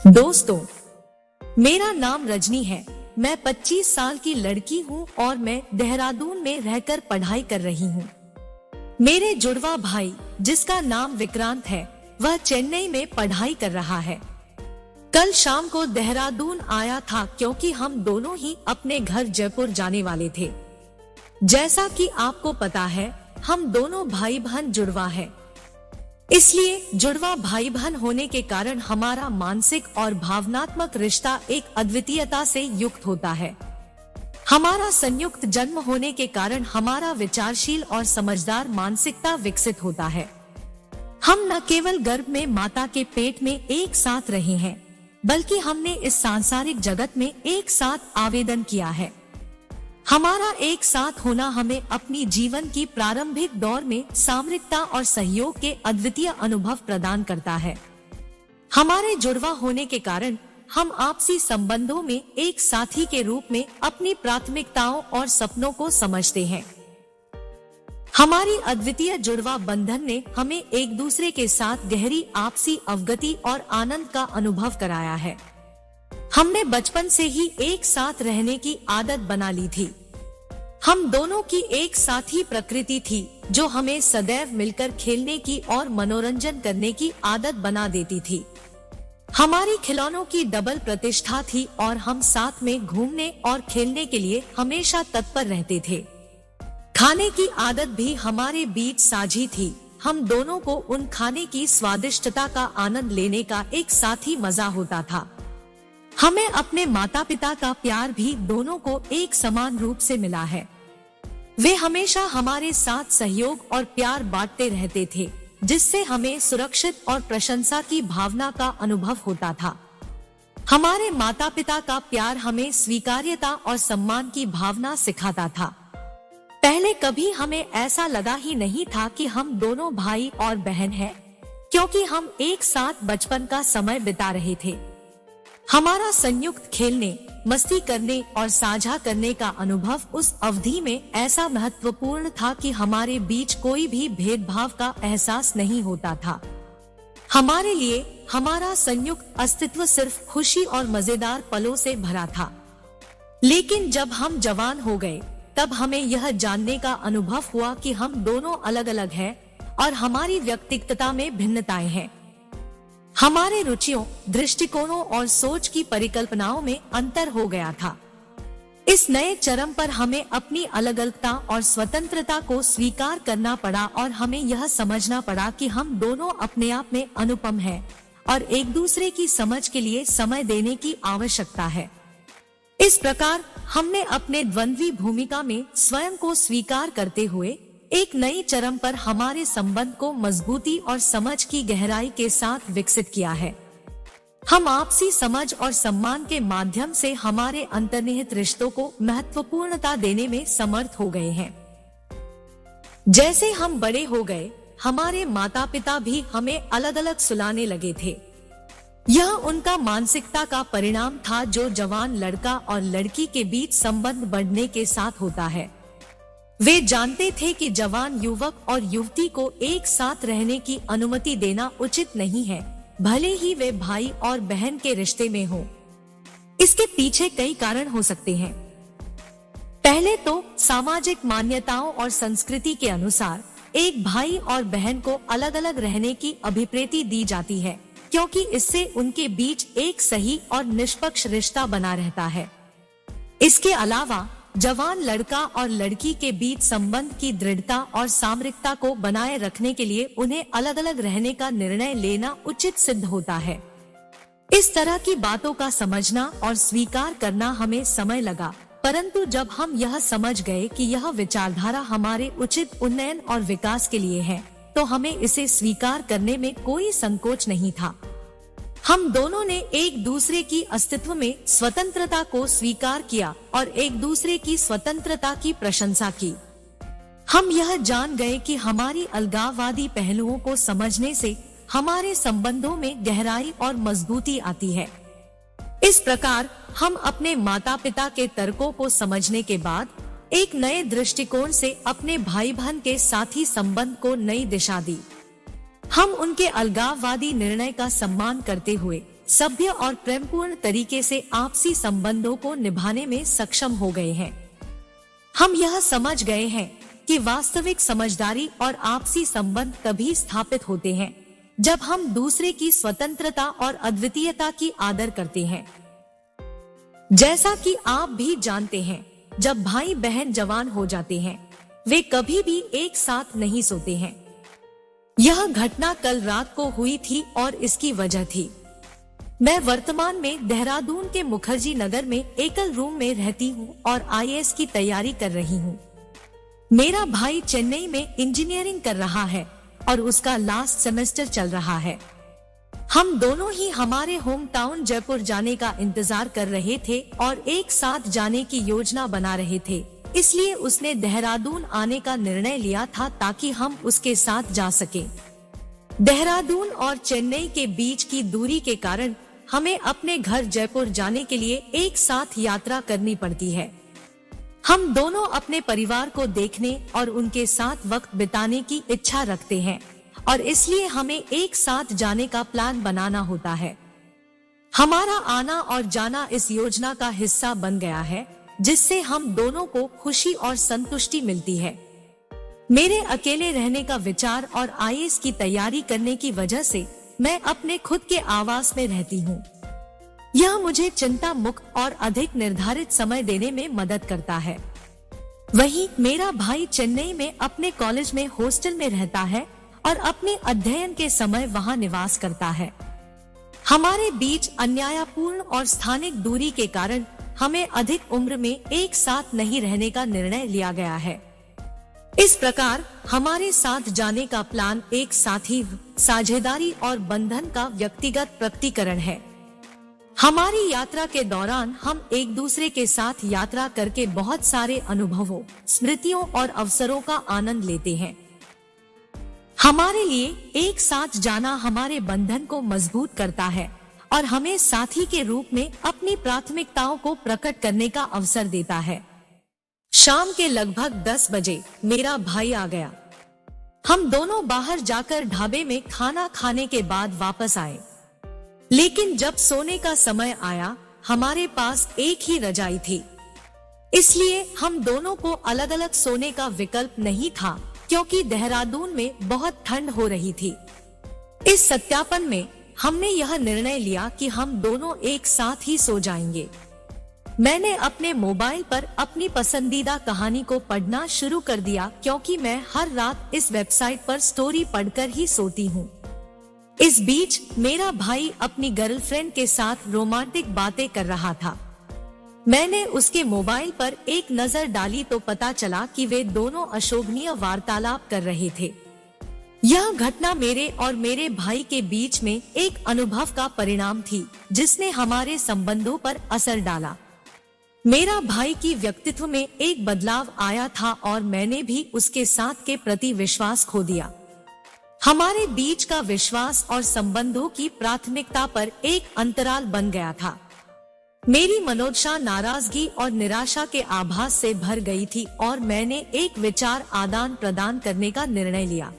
दोस्तों, मेरा नाम रजनी है। मैं 25 साल की लड़की हूँ और मैं देहरादून में रहकर पढ़ाई कर रही हूँ। मेरे जुड़वा भाई, जिसका नाम विक्रांत है, वह चेन्नई में पढ़ाई कर रहा है। कल शाम को देहरादून आया था क्योंकि हम दोनों ही अपने घर जयपुर जाने वाले थे। जैसा कि आपको पता है, हम दोनों भाई बहन जुड़वा है। इसलिए जुड़वा भाई बहन होने के कारण हमारा मानसिक और भावनात्मक रिश्ता एक अद्वितीयता से युक्त होता है। हमारा संयुक्त जन्म होने के कारण हमारा विचारशील और समझदार मानसिकता विकसित होता है। हम न केवल गर्भ में माता के पेट में एक साथ रहे हैं, बल्कि हमने इस सांसारिक जगत में एक साथ आवेदन किया है। हमारा एक साथ होना हमें अपनी जीवन की प्रारंभिक दौर में सामरिकता और सहयोग के अद्वितीय अनुभव प्रदान करता है। हमारे जुड़वा होने के कारण हम आपसी संबंधों में एक साथी के रूप में अपनी प्राथमिकताओं और सपनों को समझते हैं। हमारी अद्वितीय जुड़वा बंधन ने हमें एक दूसरे के साथ गहरी आपसी अवगति और आनंद का अनुभव कराया है। हमने बचपन से ही एक साथ रहने की आदत बना ली थी। हम दोनों की एक साथ ही प्रकृति थी, जो हमें सदैव मिलकर खेलने की और मनोरंजन करने की आदत बना देती थी। हमारी खिलौनों की डबल प्रतिष्ठा थी और हम साथ में घूमने और खेलने के लिए हमेशा तत्पर रहते थे। खाने की आदत भी हमारे बीच साझी थी। हम दोनों को उन खाने की स्वादिष्टता का आनंद लेने का एक साथी मजा होता था। हमें अपने माता पिता का प्यार भी दोनों को एक समान रूप से मिला है। वे हमेशा हमारे साथ सहयोग और प्यार बांटते रहते थे, जिससे हमें सुरक्षित और प्रशंसा की भावना का अनुभव होता था। हमारे माता पिता का प्यार हमें स्वीकार्यता और सम्मान की भावना सिखाता था। पहले कभी हमें ऐसा लगा ही नहीं था कि हम दोनों भाई और बहन हैं, क्योंकि हम एक साथ बचपन का समय बिता रहे थे। हमारा संयुक्त खेलने, मस्ती करने और साझा करने का अनुभव उस अवधि में ऐसा महत्वपूर्ण था कि हमारे बीच कोई भी भेदभाव का एहसास नहीं होता था। हमारे लिए हमारा संयुक्त अस्तित्व सिर्फ खुशी और मजेदार पलों से भरा था। लेकिन जब हम जवान हो गए, तब हमें यह जानने का अनुभव हुआ कि हम दोनों अलग अलग हैं और हमारी व्यक्तिगतता में भिन्नताएं हैं। हमारे रुचियों, दृष्टिकोणों और सोच की परिकल्पनाओं में अंतर हो गया था। इस नए चरम पर हमें अपनी अलग-अलगता और स्वतंत्रता को स्वीकार करना पड़ा और हमें यह समझना पड़ा कि हम दोनों अपने आप में अनुपम हैं और एक दूसरे की समझ के लिए समय देने की आवश्यकता है। इस प्रकार हमने अपने द्वंद्वी भूमिका में स्वयं को स्वीकार करते हुए एक नई चरम पर हमारे संबंध को मजबूती और समझ की गहराई के साथ विकसित किया है। हम आपसी समझ और सम्मान के माध्यम से हमारे अंतर्निहित रिश्तों को महत्वपूर्णता देने में समर्थ हो गए हैं। जैसे हम बड़े हो गए, हमारे माता पिता भी हमें अलग अलग सुलाने लगे थे। यह उनका मानसिकता का परिणाम था, जो जवान लड़का और लड़की के बीच संबंध बढ़ने के साथ होता है। वे जानते थे कि जवान युवक और युवती को एक साथ रहने की अनुमति देना उचित नहीं है, भले ही वे भाई और बहन के रिश्ते में हो। इसके पीछे कई कारण हो सकते हैं। पहले तो सामाजिक मान्यताओं और संस्कृति के अनुसार एक भाई और बहन को अलग अलग रहने की अभिप्रेति दी जाती है, क्योंकि इससे उनके बीच एक सही और निष्पक्ष रिश्ता बना रहता है। इसके अलावा जवान लड़का और लड़की के बीच संबंध की दृढ़ता और सामरिकता को बनाए रखने के लिए उन्हें अलग अलग रहने का निर्णय लेना उचित सिद्ध होता है। इस तरह की बातों का समझना और स्वीकार करना हमें समय लगा, परंतु जब हम यह समझ गए कि यह विचारधारा हमारे उचित उन्नयन और विकास के लिए है, तो हमें इसे स्वीकार करने में कोई संकोच नहीं था। हम दोनों ने एक दूसरे की अस्तित्व में स्वतंत्रता को स्वीकार किया और एक दूसरे की स्वतंत्रता की प्रशंसा की। हम यह जान गए कि हमारी अलगाववादी पहलुओं को समझने से हमारे संबंधों में गहराई और मजबूती आती है। इस प्रकार हम अपने माता पिता के तर्कों को समझने के बाद एक नए दृष्टिकोण से अपने भाई बहन के साथी संबंध को नई दिशा दी। हम उनके अलगाववादी निर्णय का सम्मान करते हुए सभ्य और प्रेमपूर्ण तरीके से आपसी संबंधों को निभाने में सक्षम हो गए हैं। हम यह समझ गए हैं कि वास्तविक समझदारी और आपसी संबंध तभी स्थापित होते हैं जब हम दूसरे की स्वतंत्रता और अद्वितीयता की आदर करते हैं। जैसा कि आप भी जानते हैं, जब भाई बहन जवान हो जाते हैं, वे कभी भी एक साथ नहीं सोते हैं। यह घटना कल रात को हुई थी और इसकी वजह थी, मैं वर्तमान में देहरादून के मुखर्जी नगर में एकल रूम में रहती हूँ और IAS की तैयारी कर रही हूँ। मेरा भाई चेन्नई में इंजीनियरिंग कर रहा है और उसका लास्ट सेमेस्टर चल रहा है। हम दोनों ही हमारे होम टाउन जयपुर जाने का इंतजार कर रहे थे और एक साथ जाने की योजना बना रहे थे, इसलिए उसने देहरादून आने का निर्णय लिया था ताकि हम उसके साथ जा सके। देहरादून और चेन्नई के बीच की दूरी के कारण हमें अपने घर जयपुर जाने के लिए एक साथ यात्रा करनी पड़ती है। हम दोनों अपने परिवार को देखने और उनके साथ वक्त बिताने की इच्छा रखते हैं और इसलिए हमें एक साथ जाने का प्लान बनाना होता है। हमारा आना और जाना इस योजना का हिस्सा बन गया है, जिससे हम दोनों को खुशी और संतुष्टि मिलती है। मेरे अकेले रहने का विचार और IAS की तैयारी करने की वजह से मैं अपने खुद के आवास में रहती हूँ। यह मुझे चिंता मुक्त और अधिक निर्धारित समय देने में मदद करता है। वहीं मेरा भाई चेन्नई में अपने कॉलेज में हॉस्टल में रहता है और अपने अध्ययन के समय वहां निवास करता है। हमारे बीच अन्यायपूर्ण और स्थानिक दूरी के कारण हमें अधिक उम्र में एक साथ नहीं रहने का निर्णय लिया गया है। इस प्रकार हमारे साथ जाने का प्लान एक साथी, साझेदारी और बंधन का व्यक्तिगत प्रकटीकरण है। हमारी यात्रा के दौरान हम एक दूसरे के साथ यात्रा करके बहुत सारे अनुभवों, स्मृतियों और अवसरों का आनंद लेते हैं। हमारे लिए एक साथ जाना हमारे बंधन को मजबूत करता है और हमें साथी के रूप में अपनी प्राथमिकताओं को प्रकट करने का अवसर देता है। शाम के लगभग 10 बजे मेरा भाई आ गया। हम दोनों बाहर जाकर ढाबे में खाना खाने के बाद वापस आए, लेकिन जब सोने का समय आया हमारे पास एक ही रजाई थी, इसलिए हम दोनों को अलग अलग सोने का विकल्प नहीं था क्योंकि देहरादून में बहुत ठंड हो रही थी। इस सत्यापन में हमने यह निर्णय लिया कि हम दोनों एक साथ ही सो जाएंगे। मैंने अपने मोबाइल पर अपनी पसंदीदा कहानी को पढ़ना शुरू कर दिया क्योंकि मैं हर रात इस वेबसाइट पर स्टोरी पढ़कर ही सोती हूँ। इस बीच मेरा भाई अपनी गर्लफ्रेंड के साथ रोमांटिक बातें कर रहा था। मैंने उसके मोबाइल पर एक नजर डाली तो पता चला कि वे दोनों अशोभनीय वार्तालाप कर रहे थे। यह घटना मेरे और मेरे भाई के बीच में एक अनुभव का परिणाम थी जिसने हमारे संबंधों पर असर डाला। मेरा भाई की व्यक्तित्व में एक बदलाव आया था और मैंने भी उसके साथ के प्रति विश्वास खो दिया। हमारे बीच का विश्वास और संबंधों की प्राथमिकता पर एक अंतराल बन गया था। मेरी मनोदशा नाराजगी और निराशा के आभास से भर गई थी और मैंने एक विचार आदान प्रदान करने का निर्णय लिया।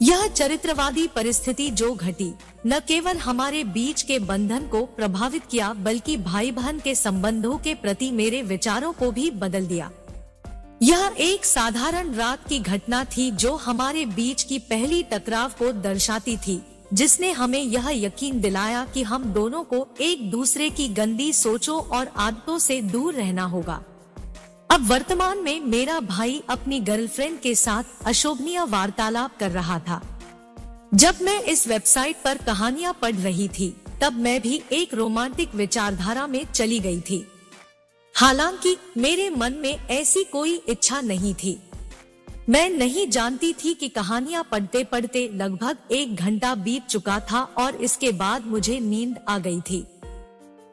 यह चरित्रवादी परिस्थिति जो घटी, न केवल हमारे बीच के बंधन को प्रभावित किया बल्कि भाई बहन के संबंधों के प्रति मेरे विचारों को भी बदल दिया। यह एक साधारण रात की घटना थी जो हमारे बीच की पहली टकराव को दर्शाती थी, जिसने हमें यह यकीन दिलाया कि हम दोनों को एक दूसरे की गंदी सोचों और आदतों से दूर रहना होगा। अब वर्तमान में मेरा भाई अपनी गर्लफ्रेंड के साथ अशोभनीय वार्तालाप कर रहा था। जब मैं इस वेबसाइट पर कहानियां पढ़ रही थी, तब मैं भी एक रोमांटिक विचारधारा में चली गई थी। हालांकि मेरे मन में ऐसी कोई इच्छा नहीं थी। मैं नहीं जानती थी कि कहानियां पढ़ते पढ़ते लगभग 1 घंटा बीत चुका था और इसके बाद मुझे नींद आ गई थी।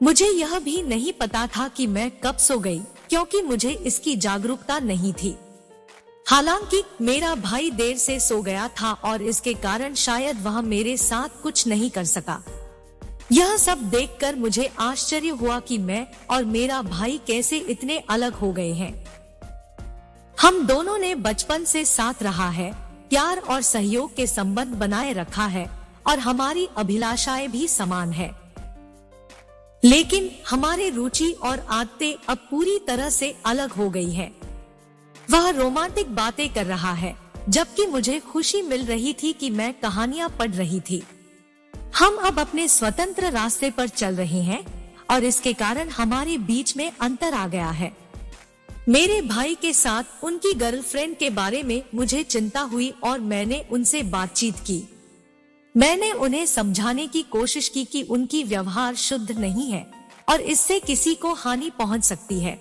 मुझे यह भी नहीं पता था कि मैं कब सो गई, क्योंकि मुझे इसकी जागरूकता नहीं थी। हालांकि मेरा भाई देर से सो गया था और इसके कारण शायद वह मेरे साथ कुछ नहीं कर सका। यह सब देखकर मुझे आश्चर्य हुआ कि मैं और मेरा भाई कैसे इतने अलग हो गए हैं। हम दोनों ने बचपन से साथ रहा है, प्यार और सहयोग के संबंध बनाए रखा है और हमारी अभिलाषाएं भी समान है। लेकिन हमारे रुचि और आदतें अब पूरी तरह से अलग हो गई है। वह रोमांटिक बातें कर रहा है, जबकि मुझे खुशी मिल रही थी कि मैं कहानियां पढ़ रही थी। हम अब अपने स्वतंत्र रास्ते पर चल रहे हैं और इसके कारण हमारे बीच में अंतर आ गया है। मेरे भाई के साथ उनकी गर्लफ्रेंड के बारे में मुझे चिंता हुई और मैंने उनसे बातचीत की। मैंने उन्हें समझाने की कोशिश की कि उनकी व्यवहार शुद्ध नहीं है और इससे किसी को हानि पहुंच सकती है।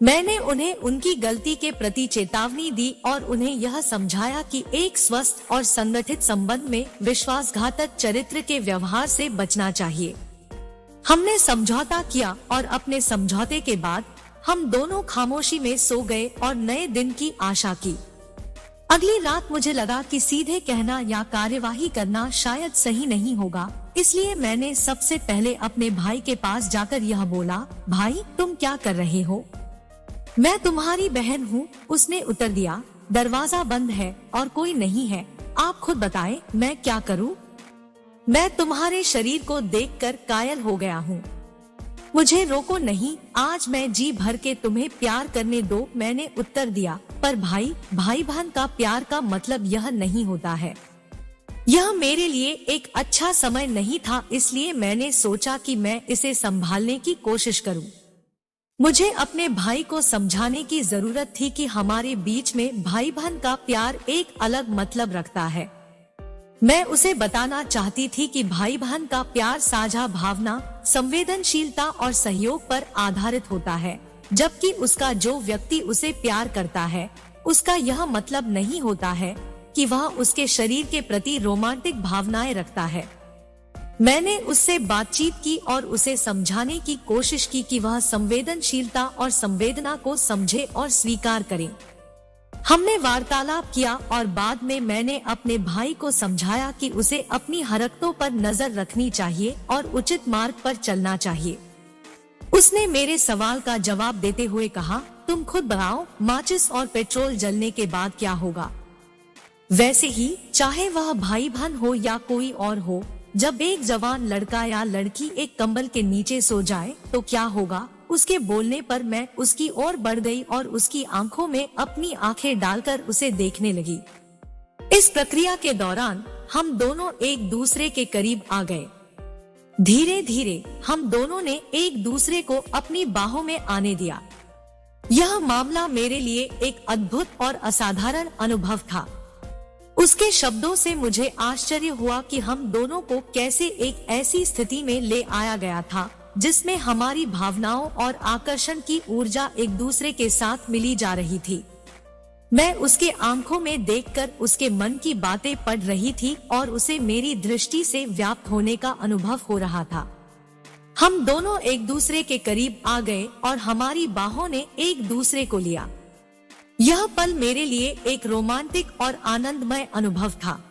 मैंने उन्हें उनकी गलती के प्रति चेतावनी दी और उन्हें यह समझाया कि एक स्वस्थ और संगठित संबंध में विश्वासघातक चरित्र के व्यवहार से बचना चाहिए। हमने समझौता किया और अपने समझौते के बाद हम दोनों खामोशी में सो गए और नए दिन की आशा की। अगली रात मुझे लगा कि सीधे कहना या कार्यवाही करना शायद सही नहीं होगा, इसलिए मैंने सबसे पहले अपने भाई के पास जाकर यह बोला, भाई तुम क्या कर रहे हो? मैं तुम्हारी बहन हूँ, उसने उत्तर दिया। दरवाजा बंद है और कोई नहीं है, आप खुद बताएं मैं क्या करूँ? मैं तुम्हारे शरीर को देखकर कायल हो गया हूँ। मुझे रोको नहीं, आज मैं जी भर के तुम्हें प्यार करने दो, मैंने उत्तर दिया। पर भाई बहन का प्यार का मतलब यह नहीं होता है। यह मेरे लिए एक अच्छा समय नहीं था, इसलिए मैंने सोचा कि मैं इसे संभालने की कोशिश करूं। मुझे अपने भाई को समझाने की जरूरत थी कि हमारे बीच में भाई बहन का प्यार एक अलग मतलब रखता है। मैं उसे बताना चाहती थी कि भाई बहन का प्यार साझा भावना, संवेदनशीलता और सहयोग पर आधारित होता है, जबकि उसका जो व्यक्ति उसे प्यार करता है, उसका यह मतलब नहीं होता है कि वह उसके शरीर के प्रति रोमांटिक भावनाएं रखता है। मैंने उससे बातचीत की और उसे समझाने की कोशिश की कि वह संवेदनशीलता और संवेदना को समझे और स्वीकार करे। हमने वार्तालाप किया और बाद में मैंने अपने भाई को समझाया कि उसे अपनी हरकतों पर नजर रखनी चाहिए और उचित मार्ग पर चलना चाहिए। उसने मेरे सवाल का जवाब देते हुए कहा, तुम खुद बताओ, माचिस और पेट्रोल जलने के बाद क्या होगा? वैसे ही चाहे वह भाई बहन हो या कोई और हो, जब एक जवान लड़का या लड़की एक कंबल के नीचे सो जाए तो क्या होगा? उसके बोलने पर मैं उसकी ओर बढ़ गई और उसकी आंखों में अपनी आंखें डालकर उसे देखने लगी। इस प्रक्रिया के दौरान हम दोनों एक दूसरे के करीब आ गए। धीरे धीरे हम दोनों ने एक दूसरे को अपनी बाहों में आने दिया। यह मामला मेरे लिए एक अद्भुत और असाधारण अनुभव था। उसके शब्दों से मुझे आश्चर्य हुआ कि हम दोनों को कैसे एक ऐसी स्थिति में ले आया गया था जिसमें हमारी भावनाओं और आकर्षण की ऊर्जा एक दूसरे के साथ मिली जा रही थी। मैं उसके आंखों में देखकर उसके मन की बातें पढ़ रही थी और उसे मेरी दृष्टि से व्याप्त होने का अनुभव हो रहा था। हम दोनों एक दूसरे के करीब आ गए और हमारी बाहों ने एक दूसरे को लिया। यह पल मेरे लिए एक रोमांटिक और आनंदमय अनुभव था।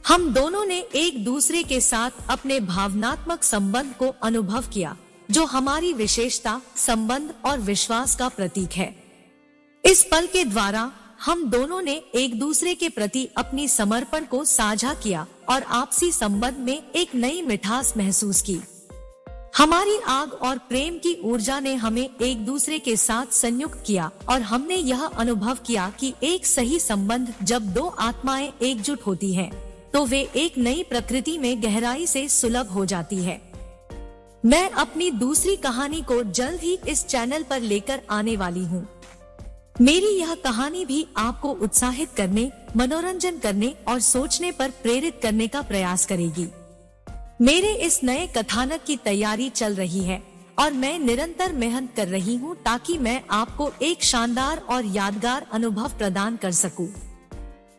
हम दोनों ने एक दूसरे के साथ अपने भावनात्मक संबंध को अनुभव किया, जो हमारी विशेषता, संबंध और विश्वास का प्रतीक है। इस पल के द्वारा हम दोनों ने एक दूसरे के प्रति अपनी समर्पण को साझा किया और आपसी संबंध में एक नई मिठास महसूस की। हमारी आग और प्रेम की ऊर्जा ने हमें एक दूसरे के साथ संयुक्त किया और हमने यह अनुभव किया कि एक सही संबंध जब दो आत्माएं एकजुट होती हैं, तो वे एक नई प्रकृति में गहराई से सुलभ हो जाती है। मैं अपनी दूसरी कहानी को जल्द ही इस चैनल पर लेकर आने वाली हूँ। मेरी यह कहानी भी आपको उत्साहित करने, मनोरंजन करने और सोचने पर प्रेरित करने का प्रयास करेगी। मेरे इस नए कथानक की तैयारी चल रही है और मैं निरंतर मेहनत कर रही हूँ ताकि मैं आपको एक शानदार और यादगार अनुभव प्रदान कर सकूं।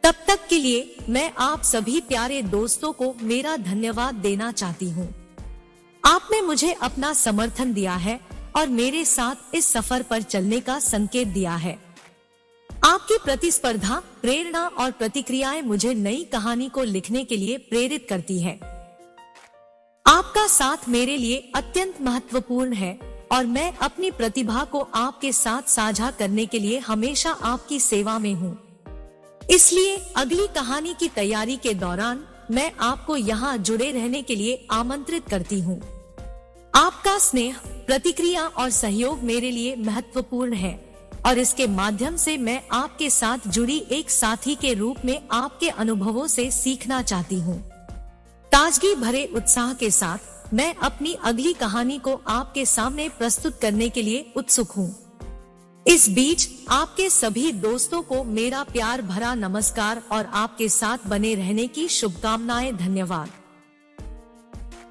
तब तक के लिए मैं आप सभी प्यारे दोस्तों को मेरा धन्यवाद देना चाहती हूँ। आपने मुझे अपना समर्थन दिया है और मेरे साथ इस सफर पर चलने का संकेत दिया है। आपकी प्रतिस्पर्धा, प्रेरणा और प्रतिक्रियाएं मुझे नई कहानी को लिखने के लिए प्रेरित करती है। आपका साथ मेरे लिए अत्यंत महत्वपूर्ण है और मैं अपनी प्रतिभा को आपके साथ साझा करने के लिए हमेशा आपकी सेवा में हूँ। इसलिए अगली कहानी की तैयारी के दौरान मैं आपको यहाँ जुड़े रहने के लिए आमंत्रित करती हूँ। आपका स्नेह, प्रतिक्रिया और सहयोग मेरे लिए महत्वपूर्ण है और इसके माध्यम से मैं आपके साथ जुड़ी एक साथी के रूप में आपके अनुभवों से सीखना चाहती हूँ। ताजगी भरे उत्साह के साथ मैं अपनी अगली कहानी को आपके सामने प्रस्तुत करने के लिए उत्सुक हूँ। इस बीच आपके सभी दोस्तों को मेरा प्यार भरा नमस्कार और आपके साथ बने रहने की शुभकामनाएं। धन्यवाद।